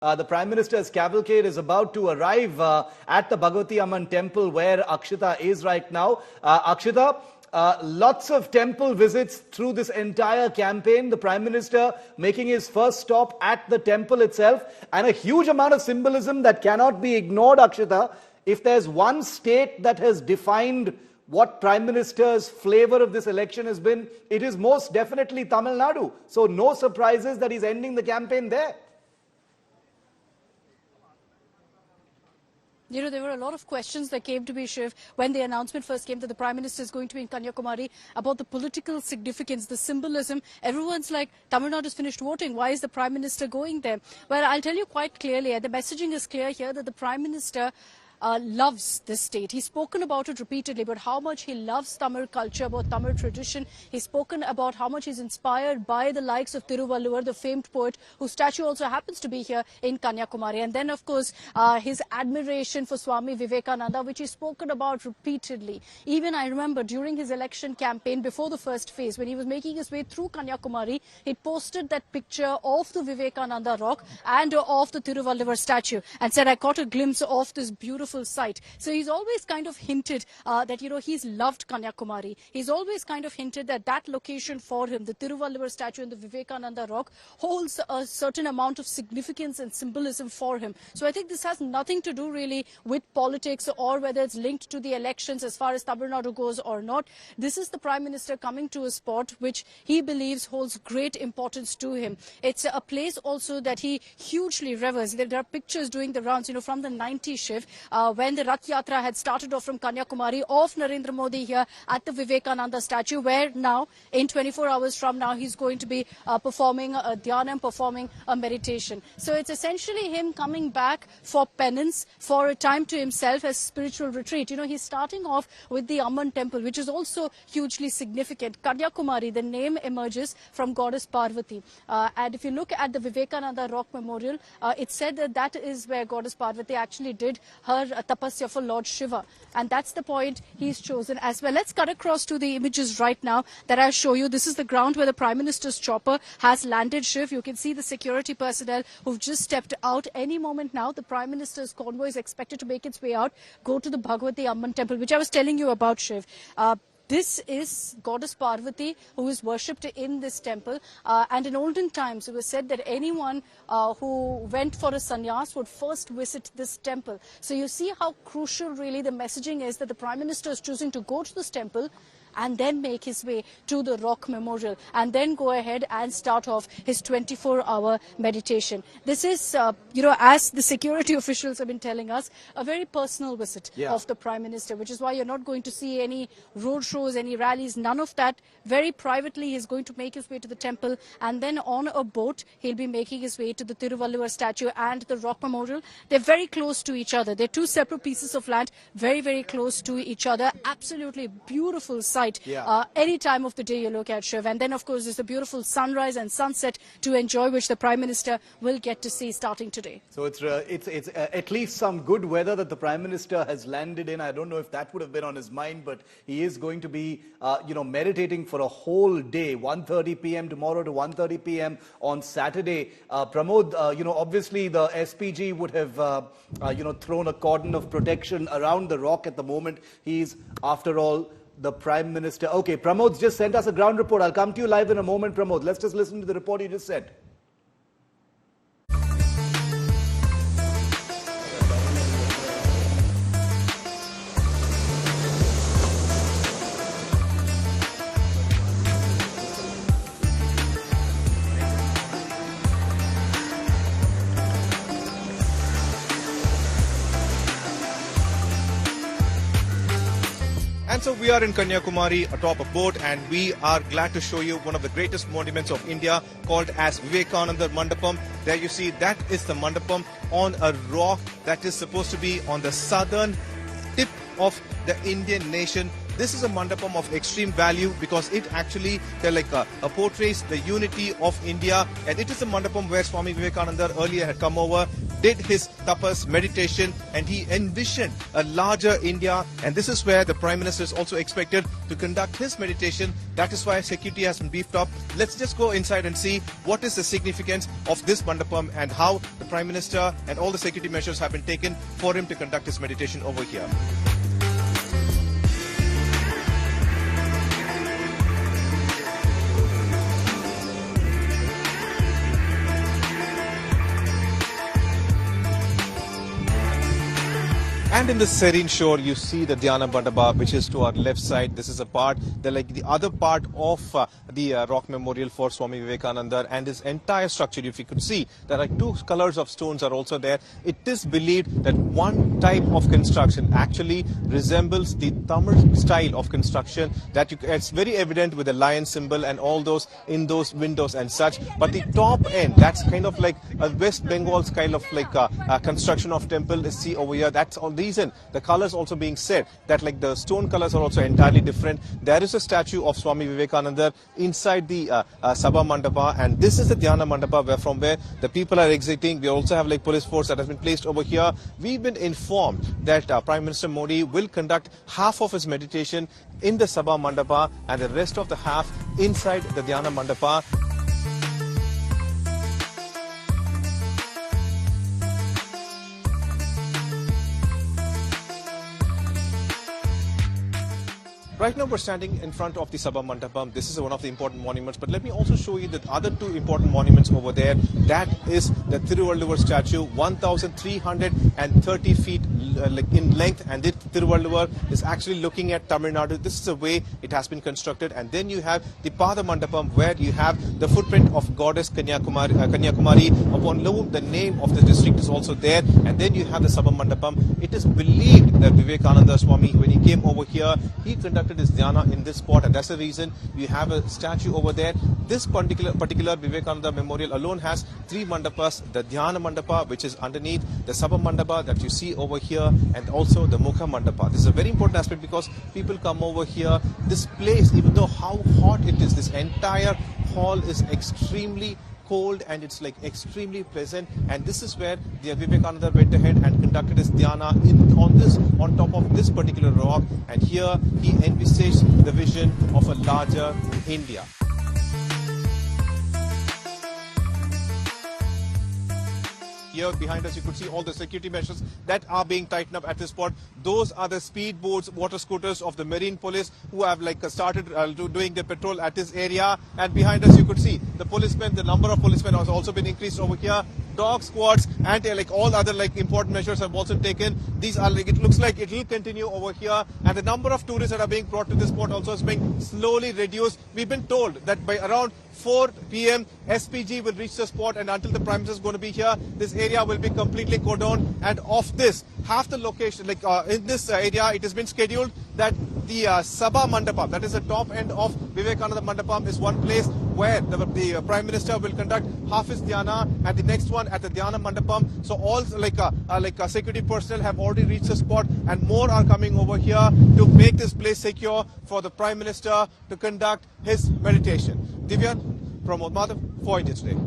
The Prime Minister's cavalcade is about to arrive at the Bhagavati Amman temple where Akshita is right now. Akshita, lots of temple visits through this entire campaign. The Prime Minister making his first stop at the temple itself, and a huge amount of symbolism that cannot be ignored, Akshita. If there's one state that has defined what Prime Minister's flavor of this election has been, it is most definitely Tamil Nadu. So no surprises that he's ending the campaign there. You know, there were a lot of questions that came to me, Shiv, when the announcement first came that the Prime Minister is going to be in Kanniyakumari about the political significance, the symbolism. Everyone's like, Tamil Nadu has finished voting. Why is the Prime Minister going there? Well, I'll tell you quite clearly, the messaging is clear here that the Prime Minister loves this state. He's spoken about it repeatedly, but how much he loves Tamil culture, about Tamil tradition. He's spoken about how much he's inspired by the likes of Thiruvalluvar, the famed poet, whose statue also happens to be here in Kanniyakumari. And then, of course, his admiration for Swami Vivekananda, which he's spoken about repeatedly. Even I remember during his election campaign, before the first phase, when he was making his way through Kanniyakumari, he posted that picture of the Vivekananda Rock and of the Thiruvalluvar statue and said, I caught a glimpse of this beautiful sight. So he's always kind of hinted that, you know, he's loved Kanniyakumari. He's always kind of hinted that that location for him, the Thiruvalluvar statue and the Vivekananda Rock, holds a certain amount of significance and symbolism for him. So I think this has nothing to do really with politics or whether it's linked to the elections as far as Tamil Nadu goes or not. This is the Prime Minister coming to a spot which he believes holds great importance to him. It's a place also that he hugely reveres. There are pictures doing the rounds, you know, from the 90s, Shiv, when the Rath Yatra had started off from Kanniyakumari of Narendra Modi here at the Vivekananda statue, where now in 24 hours from now he's going to be performing a dhyanam, performing a meditation. So it's essentially him coming back for penance, for a time to himself as spiritual retreat. You know, he's starting off with the Amman temple, which is also hugely significant. Kanniyakumari, the name emerges from goddess Parvati. And if you look at the Vivekananda Rock Memorial, it's said that that is where goddess Parvati actually did her tapasya for Lord Shiva, and that's the point he's chosen as well. Let's cut across to the images right now that I'll show you. This is the ground where the Prime Minister's chopper has landed, Shiv. You can see the security personnel who've just stepped out. Any moment now, the Prime Minister's convoy is expected to make its way out, go to the Bhagavati Amman temple, which I was telling you about, Shiv. This is goddess Parvati who is worshipped in this temple, and in olden times it was said that anyone who went for a sannyas would first visit this temple. So you see how crucial really the messaging is that the Prime Minister is choosing to go to this temple and then make his way to the Rock Memorial and then go ahead and start off his 24-hour meditation. This is, you know, as the security officials have been telling us, a very personal visit of the Prime Minister, which is why you're not going to see any road shows, any rallies, none of that. Very privately, he's going to make his way to the temple, and then on a boat, he'll be making his way to the Thiruvalluvar statue and the Rock Memorial. They're very close to each other. They're two separate pieces of land, very, very close to each other. Absolutely beautiful sight. Any time of the day you look at, Shiv. And then, of course, there's a beautiful sunrise and sunset to enjoy, which the Prime Minister will get to see starting today. So it's at least some good weather that the Prime Minister has landed in. I don't know if that would have been on his mind, but he is going to be, you know, meditating for a whole day, 1:30 p.m. tomorrow to 1:30 p.m. on Saturday. Pramod, you know, obviously the SPG would have, you know, thrown a cordon of protection around the rock at the moment. He's, after all, the Prime Minister. Okay, Pramod's just sent us a ground report. I'll come to you live in a moment, Pramod. Let's just listen to the report you just said. And so we are in Kanniyakumari atop a boat, and we are glad to show you one of the greatest monuments of India called as Vivekananda Mandapam. There you see that is the Mandapam on a rock that is supposed to be on the southern tip of the Indian nation. This is a mandapam of extreme value because it actually portrays the unity of India, and it is a mandapam where Swami Vivekananda earlier had come over did his tapas meditation, and he envisioned a larger India, and this is where the Prime Minister is also expected to conduct his meditation. That is why security has been beefed up. Let's just go inside and see what is the significance of this mandapam and how the Prime Minister and all the security measures have been taken for him to conduct his meditation over here. And in the serene shore, you see the Dhyana Mandapa, which is to our left side. This is a part, the other part of the Rock Memorial for Swami Vivekananda, and this entire structure, if you could see, there are two colors of stones are also there. It is believed that one type of construction actually resembles the Tamil style of construction. It's very evident with the lion symbol and all those in those windows and such. But the top end, that's kind of like a West Bengal kind of like construction of temple. See over here, that's all the reason the colors also being said that like the stone colors are also entirely different. There is a statue of Swami Vivekananda inside the Sabha Mandapa, and this is the Dhyana Mandapa from where the people are exiting. We also have like police force that has been placed over here. We've been informed that Prime Minister Modi will conduct half of his meditation in the Sabha Mandapa and the rest of the half inside the Dhyana Mandapa. Right now we're standing in front of the Sabha Mandapam. This is one of the important monuments, but let me also show you the other two important monuments over there. That is the Thiruvalluvar statue, 1,330 feet in length, and this Thiruvalluvar is actually looking at Tamil Nadu. This is the way it has been constructed. And then you have the Pada Mandapam, where you have the footprint of goddess Kanniyakumari, upon whom the name of the district is also there. And then you have the Sabha Mandapam. It is believed that Vivekananda Swami, when he came over here, he conducted his dhyana in this spot, and that's the reason you have a statue over there. This particular Vivekananda Memorial alone has three mandapas: the Dhyana Mandapa, which is underneath, the Sabha Mandapa that you see over here, and also the Mukha Mandapa. This is a very important aspect because people come over here. This place, even though how hot it is, this entire hall is extremely cold and it's like extremely pleasant, and this is where the Vivekananda went ahead and conducted his dhyana on top of this particular rock, and here he envisaged the vision of a larger India. Here behind us you could see all the security measures that are being tightened up at this spot. Those are the speed boats, water scooters of the Marine Police who have started doing the patrol at this area. And behind us you could see the policemen, the number of policemen has also been increased over here. Dog squads and all other important measures have also taken. These are it looks like it will continue over here, and the number of tourists that are being brought to this spot also is being slowly reduced. We've been told that by around 4 p.m. SPG will reach the spot, and until the Prime Minister is going to be here, this area will be completely cordoned. And of this, half the location, in this area, it has been scheduled that the Sabha Mandapam, that is the top end of Vivekananda Mandapam, is one place where the Prime Minister will conduct half his dhyana, and the next one at the Dhyana Mandapam. So all security personnel have already reached the spot, and more are coming over here to make this place secure for the Prime Minister to conduct his meditation. Divyan, Pramod Madhav for India Today.